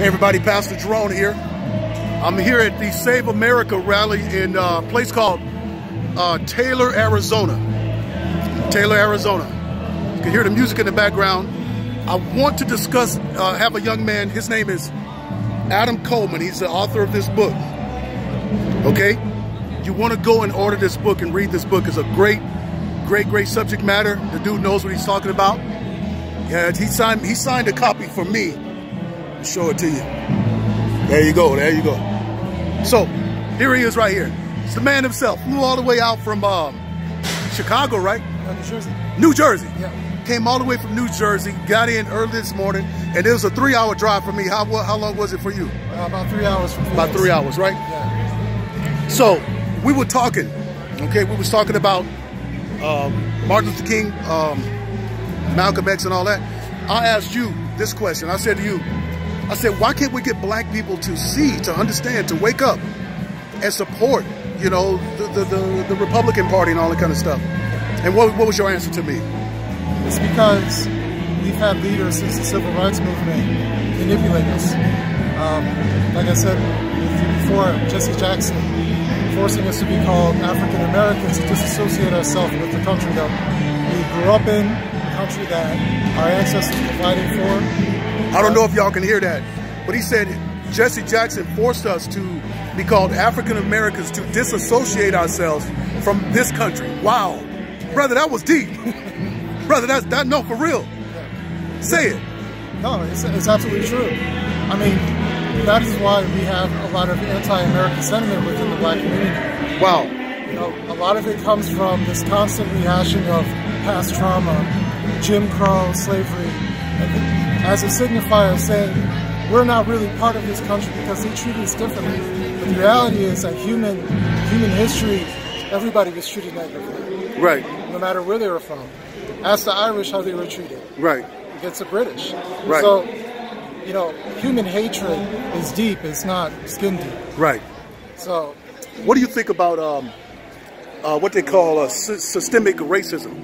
Hey everybody, Pastor Jerome here. I'm here at the Save America rally in a place called Taylor, Arizona. Taylor, Arizona. You can hear the music in the background. I want to discuss, have a young man, his name is Adam Coleman. He's the author of this book. Okay? You want to go and order this book and read this book. It's a great subject matter. The dude knows what he's talking about. Yeah, he signed a copy for me. I'll show it to you. There you go, there you go. So, here he is right here. It's the man himself. Flew all the way out from Chicago, right? New Jersey. New Jersey. Yeah. Came Came all the way from New Jersey, got in early this morning, and it was a 3-hour drive for me. How long was it for you? About 3 hours from About 3 hours, right? Yeah. So, we were talking, okay? We was talking about Martin Luther King, Malcolm X and all that. I asked you this question. I said to you, I said, why can't we get black people to see, to understand, to wake up and support, you know, the Republican Party and all that kind of stuff? And what was your answer to me? It's because we've had leaders since the Civil Rights Movement manipulate us. Like I said before, Jesse Jackson forcing us to be called African Americans to disassociate ourselves with the country that we grew up in, the country that our ancestors provided for. I don't know if y'all can hear that, but he said Jesse Jackson forced us to be called African Americans to disassociate ourselves from this country. Wow. Brother, that was deep. Brother, that no, for real. Say it. No, it's absolutely true. I mean, that is why we have a lot of anti-American sentiment within the black community. Wow. You know, a lot of it comes from this constant rehashing of past trauma, Jim Crow, slavery, as a signifier of saying we're not really part of this country because they treat us differently. But the reality is that human history, everybody was treated negatively. Right. No matter where they were from. Ask the Irish how they were treated. Right. Against the British. Right. So, you know, human hatred is deep. It's not skin deep. Right. So, what do you think about what they call systemic racism?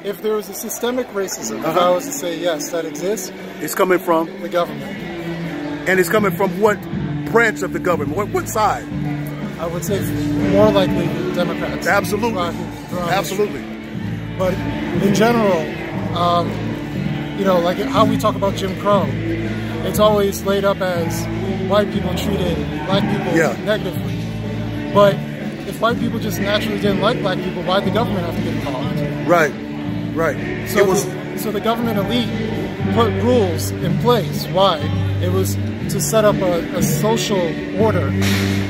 if there was a systemic racism, if I was to say yes, that exists, it's coming from the government. And it's coming from what branch of the government? What side? I would say more likely the Democrats. Absolutely. Absolutely. But in general, you know, like how we talk about Jim Crow, it's always laid up as white people treated black people negatively. But if white people just naturally didn't like black people, why'd the government have to get involved? Right, right. So the government elite put rules in place. Why? It was to set up a social order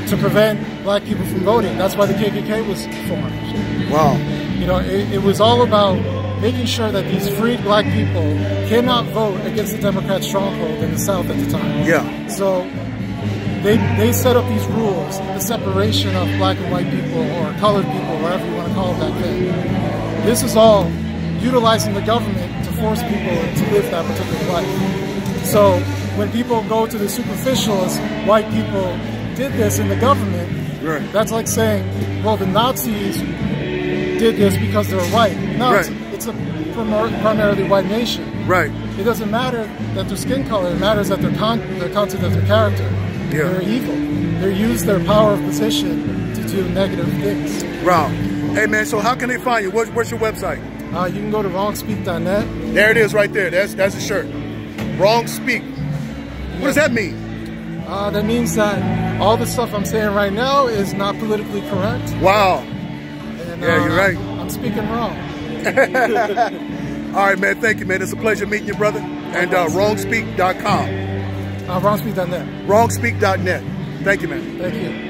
to prevent black people from voting. That's why the KKK was formed. Wow. You know, it was all about making sure that these freed black people cannot vote against the Democrat stronghold in the South at the time. Yeah. So they set up these rules, the separation of black and white people or colored people, whatever you want to call it back then. This is all utilizing the government to force people to live that particular life. So when people go to the superficial as white people did this in the government, right. That's like saying, well, the Nazis did this because they're white. No, right. It's a primarily white nation. Right. It doesn't matter that their skin color, it matters that their content of their character. Yeah. They're evil. They use their power of position to do negative things. Wow. Hey man, so how can they find you? What's your website? You can go to wrongspeak.net. There it is right there. That's the shirt. Wrong Speak. What does that mean? That means that all the stuff I'm saying right now is not politically correct. Wow. And, yeah, you're right. I'm speaking wrong. All right, man. Thank you, man. It's a pleasure meeting you, brother. And wrongspeak.com. Wrongspeak.net. Wrongspeak.net. Thank you, man. Thank you.